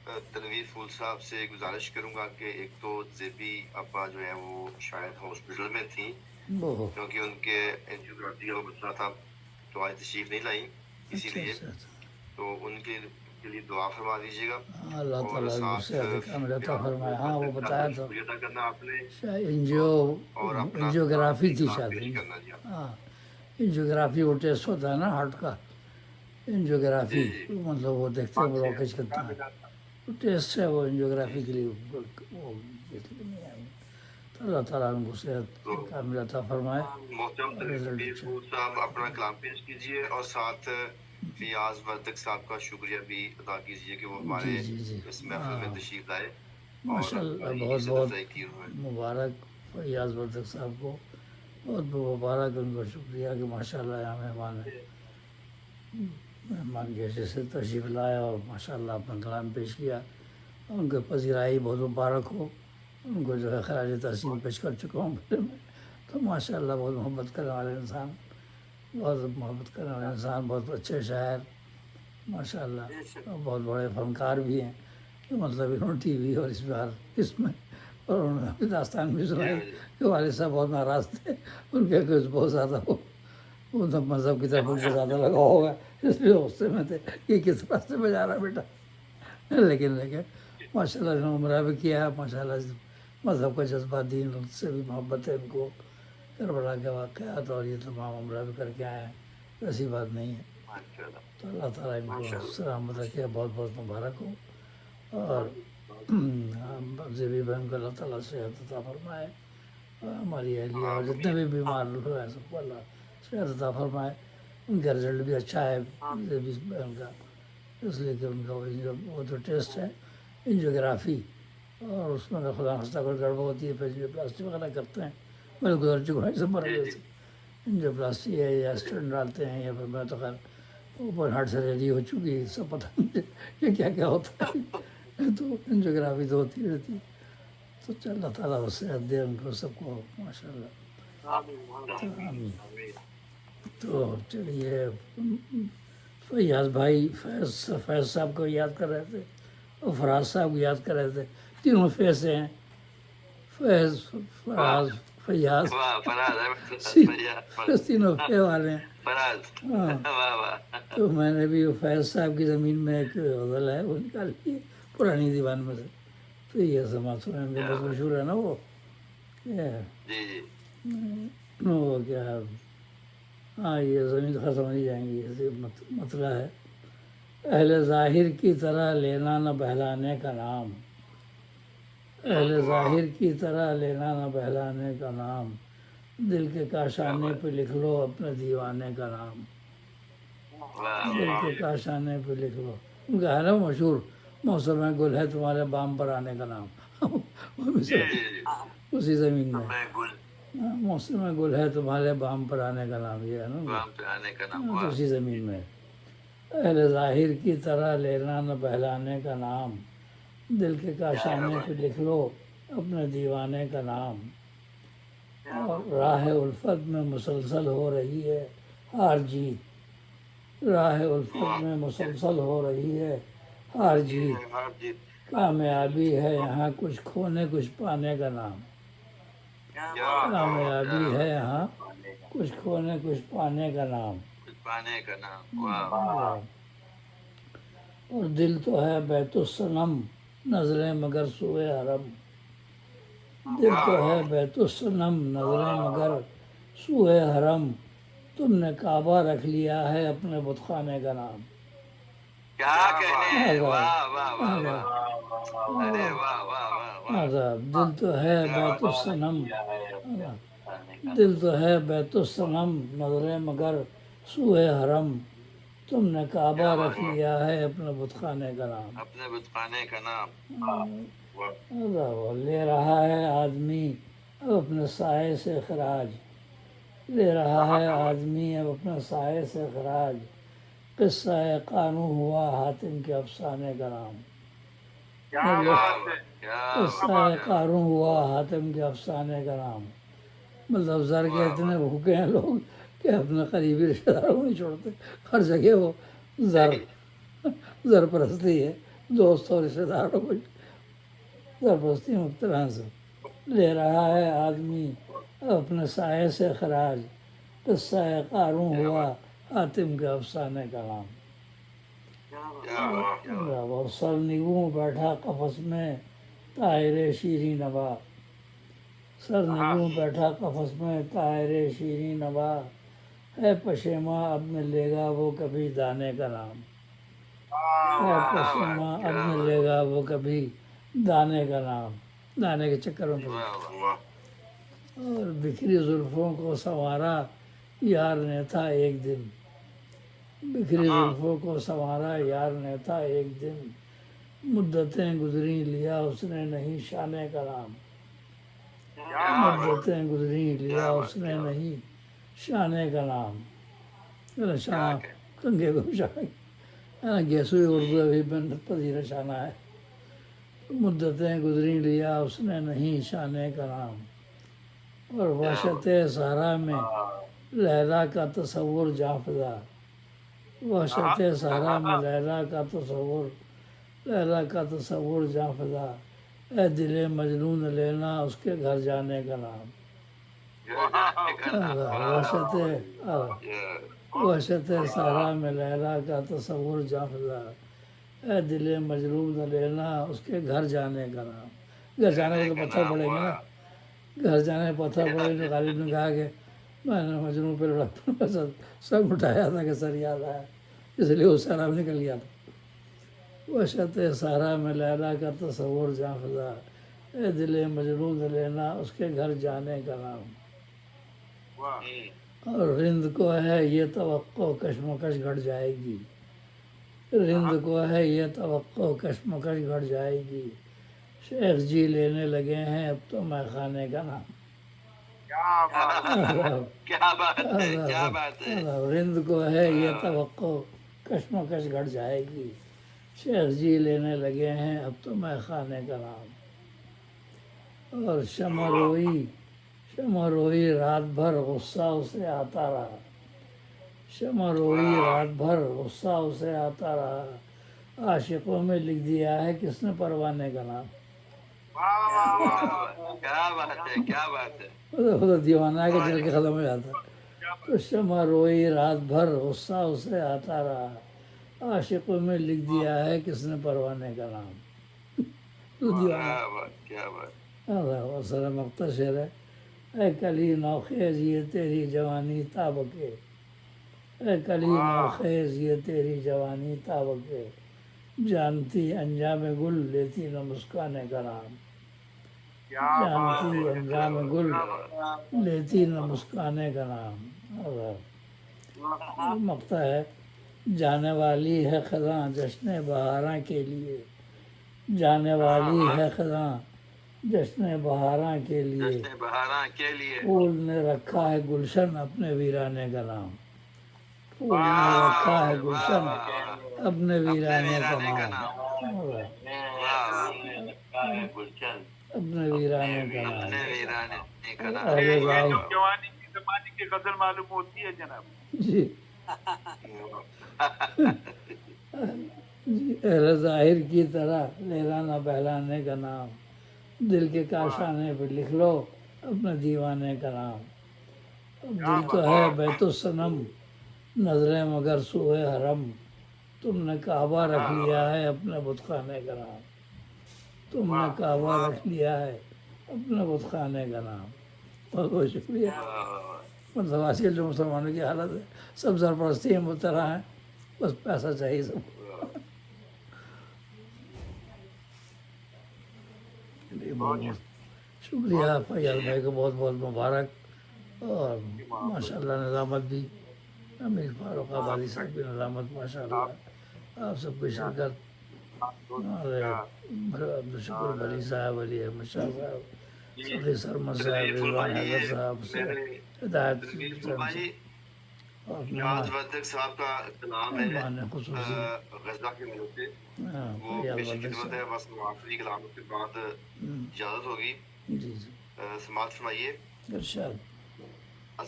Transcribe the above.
تنویر پھول صاحب سے گزارش کروں گا کہ ایک تو زیبی ابا جو ہے وہ شاید ہاسپٹل میں تھیں کیونکہ ان کے اینجیوگرافی کا مسئلہ تھا تو آج تشریف نہیں لائیں، اسی لیے تو ان کے لیے دعا فرما دیجیے گا. اللہ تعالیٰ کو صحت کامل عطا فرمائے. ہاں وہ بتایا تھا ادا کرنا آپ نے اور اپنا انجیوگرافی تھی کلام شاید. پیش کرنا. جی ہاں انجیوگرافی وہ ٹیسٹ ہوتا ہے نا ہارٹ کا، انجیوگرافی مطلب وہ دیکھتے ہیں بلاکیج کتنا ہے، وہ ٹیسٹ ہے وہ انجیوگرافی کے لیے وہ تو اللہ تعالیٰ ان کو صحت کامل عطا فرمائے. محترم تنویر پھول صاحب اپنا کلام پیش کیجیے اور ساتھ فیاض وردک صاحب کا شکریہ بھی ادا کیجیے کہ وہ ہمارے اس محفل میں تشریف لائے. ماشاء اللہ بہت بہت مبارک فیاض وردک صاحب کو، بہت بہت مبارک ان کو شکریہ کہ ماشاء اللہ یہاں مہمان جیسے سے تشریف لایا اور ماشاء اللہ اپنا کلام پیش کیا. ان کے پذیرائی بہت مبارک ہو. ان کو جو ہے خراج تحسین پیش کر چکا ہوں پہلے میں، تو ماشاء اللہ بہت محبت کرنے والے انسان، بہت محبت کرنے والے انسان، بہت اچھے شاعر ماشاء اللہ، اور بہت بڑے فنکار بھی ہیں. مطلب انہوں نے ٹی وی اور اس میں اور انہوں نے اپنی داستان بھی سنائی کہ والد صاحب بہت ناراض تھے، ان کے کچھ بہت زیادہ وہ سب مذہب کی طرف ان کو زیادہ لگا ہوگا، اس لیے غصے میں تھے کہ کس راستے پہ جا رہا بیٹا. لیکن ماشاء اللہ انہوں نے عمرہ بھی کیا. ماشاء اللہ مذہب کا جذبہ، دین سے بھی محبت ہے ان کو. کربلا کے واقعات اور یہ تمام عمرہ بھی کر کے آئے ہیں، ایسی بات نہیں ہے. تو اللہ تعالیٰ ان کو سلامت رکھے، بہت بہت مبارک ہو. اور زیبی بہن کو اللہ تعالیٰ صحت عطا فرمائے، ہماری اہلیہ اور جتنے بھی بیمار لوگ ہیں سب کو اللہ صحت عطا فرمائے. ان کا رزلٹ بھی اچھا ہے زیبی بہن کا، اس لیے کہ ان کا وہ جو ٹیسٹ ہے انجیوگرافی، اور اس میں خدا نخواستہ کوئی گڑبڑ ہوتی ہے پھر جو پلاسٹک وغیرہ کرتے ہیں، میں گزر چکا ہوں اسے مرنے سے. جو پلاسٹک ہے یا اسٹینڈ ڈالتے ہیں یا پھر میں تو خیر اوپر ہارٹ سرجری ہو چکی ہے، سب پتہ نہیں یہ کیا کیا ہوتا ہے. تو انجیوگرافی تو ہوتی رہتی ہے. تو اللہ تعالیٰ وہ صحت دے ان کو سب کو ماشاء اللہ. تو چلیے فیاض بھائی فیض صاحب کو یاد کر رہے تھے اور فراز صاحب کو یاد کر رہے تھے. تینوں فیض ہیں، فیض، فراز، فیاض، تینوں فے والے ہیں. ہاں تو میں نے بھی فیض صاحب کی زمین میں ایک غزل ہے وہ نکال لی پرانی دیوان میں سے. تو یہ سماعت سنیں گے، بس مشہور ہے نا وہ وہ کیا ہے، ہاں یہ زمین ختم نہیں جائیں گی، ایسے مسئلہ ہے. اہل ظاہر کی طرح لینا نہ بہلانے کا نام، اہل ظاہر کی طرح لینا نہ بہلانے کا نام، دل کے کاشانے پہ لکھ لو اپنے دیوانے کا نام، دل کے کاشانے پہ لکھ لو. ان کا ہے نا مشہور، موسم گل ہے تمہارے بام پر آنے کا نام. اسی زمین میں موسم گل ہے تمہارے بام پر آنے کا نام، یہ ہے نا تو اسی زمین میں. اہل ظاہر کی طرح لینا نہ بہلانے کا نام، دل کے کاشانے پہ لکھ لو اپنے دیوانے کا نام. اور راہ الفت میں مسلسل ہو رہی ہے ہار جیت، راہ الفت میں مسلسل ہو رہی ہے ہار جیت، کامیابی ہے یہاں کچھ کھونے کچھ پانے کا نام، کامیابی ہے یہاں کچھ کھونے کچھ پانے کا نام. اور دل تو ہے بیت الصنم نظریں مگر سوئے حرم، دل تو ہے بیت الصنم نظریں مگر سوئے حرم، تم نے کعبہ رکھ لیا ہے اپنے بت خانے کا نام. دل تو ہے بیت الصنم، دل تو ہے بیت الصنم نظریں مگر سوئے حرم، تم نے کعبہ رکھ لیا ہے اپنے بت خانے کا نام. لے رہا ہے آدمی اب اپنے سائے سے خراج، لے رہا ہے آدمی اب اپنے سائے سے خراج، قصہ قانوں ہوا حاتم کے افسانے کا نام. قصہ قاروں ہوا حاتم کے افسانے کا نام. مطلب زر کے اتنے بھوکے ہیں لوگ کہ اپنے قریبی رشتہ داروں نہیں چھوڑتے، ہر جگہ وہ زر پرستی ہے. دوستوں رشتے داروں کو زبردستی مبتلا سے لے رہا ہے آدمی اپنے سائے سے خراج، قصہ قاروں ہوا حاتم کے افسانے کا نام۔ اور سرنگوں بیٹھا قفس میں طائر شیریں نوا، سرنگوں بیٹھا قفس میں طائر شیریں نوا، ہے پشیماں اب نہ لے گا وہ کبھی دانے کا نام، ہے پشیماں اب نہ لے گا وہ کبھی دانے کا نام، دانے کے چکر میں پڑ گیا۔ اور بکھری زلفوں کو سنوارا یار نے تھا ایک دن، بکھری زلفوں کو سنوارا یار نے تھا ایک دن، مدتیں گزری لیا اس نے نہیں شانے کا نام، مدتیں گزری لیا اس نے نہیں شانے کا نام۔ شانہ کنگے کو شانہ گیسوئی اردو ابھی بنت پذیر شانہ ہے۔ مدتیں گزری لیا اس نے نہیں شانے کا نام، اور وحشت صحرا میں لیلا کا تصور جاں فضا، وحشت صحرا میں لیلا کا تصور، لیلا کا تصور جاں فضا، اے دل مجنون لینا اس کے گھر جانے کا نام، وحشت صحرا میں لیلا کا تصور جاں فضا، اے دل مجنون لینا اس کے گھر جانے کا نام۔ گھر جانے کو تو پتھر پڑیں گے نا، گھر جانے میں پتھر پڑے تو غالب نے کہا کہ میں نے مجنون پہ لڑکا سر اٹھایا تھا کہ سر یاد آیا، اس لیے وہ سیلاب نکل گیا تھا۔ وحشت صحرا میں لیلا کا تصور جاں فضا، اے دل مجنون لینا اس کے گھر جانے کا نام، اور رند کو ہے یہ توقع کشمکش گھٹ جائے گی، رند کو ہے یہ توقع کشمکش گھٹ جائے گی، شیخ جی لینے لگے ہیں اب تو میں خانے کا نام۔ کیا بات ہے، کیا بات ہے۔ رند کو ہے یہ توقع کشمکش گھٹ جائے گی، شیخ جی لینے لگے ہیں اب تو میں خانے کا نام۔ اور شمع روئی رات بھر غصہ اسے آتا رہا، شمع روئی رات بھر غصہ اسے آتا رہا، عاشقوں میں لکھ دیا ہے کس نے پروانے کا نام۔ کیا بات ہے، کیا بات ہے۔ خدا دیوانہ ہے کہ جل کے ختم ہو جاتا ہے۔ تو شمع روئی رات بھر غصہ اسے آتا رہا، عاشقوں میں لکھ دیا ہے کس نے پروانے کا نام۔ تو دیوانہ کیا بات۔ اور سر مقطع شعر ہے، اے کلی نوخیز یہ تیری جوانی تاب کے، اے کلی نوخیز یہ تیری جوانی تاب کے، جانتی انجام گل لیتی نہ مسکانے کا نام، جانتی انجام گل لیتی نہ مسکانے کا نام۔ اور مقطع ہے، جانے والی ہے خزاں جشن بہاراں کے لیے، جانے والی ہے خزاں جشن بہاراں کے لیے، جشن بہاراں کے لیے، پھول نے رکھا ہے گلشن اپنے ویرانے کا نام، پھول نے رکھا ہے گلشن اپنے ویرانے کا نام، اپنے ویرانے کا نام۔ اہل ظاہر جوانی کی زمانے کی غزل معلوم ہوتی ہے جناب جی اہل ظاہر کی طرح لیلانا بہلانے کا نام، دل کے کاشانے پہ لکھ لو اپنے دیوانے کا نام، اب دل تو ہے بیت الصنم نظریں مگر سوئے حرم، تم نے کعبہ رکھ لیا ہے اپنے بت خانے کا نام، تم نے کعبہ رکھ لیا ہے اپنے بت خانے کا نام۔ بہت بہت شکریہ۔ مطلب آج کل جو مسلمانوں کی حالت ہے سب سرپرستی میں مبتلا ہیں، بس پیسہ چاہیے سب کو۔ بہت بہت شکریہ فیاض بھائی کو، بہت بہت مبارک، اور ماشاء اللہ نظامت بھی امیر فاروق آبادی صاحب کی نظامت ماشاء اللہ، آپ سب کی شرکت، ہمارے عبدالشکر بلی صاحب، علی احمد شاہ صاحب، صدی سرمد صاحب، رضوان حیدر صاحب سے ہدایت اور فیاض ودک صاحب کا کلام ہے مہمان خصوصی غزہ کی مدد سے، وہ فیاض پیش ودک خدمت ہے، صاحب۔ بس آخری کلام کے بعد اجازت ہوگی، جی جی سماعت فرمائیے۔ ارشاد۔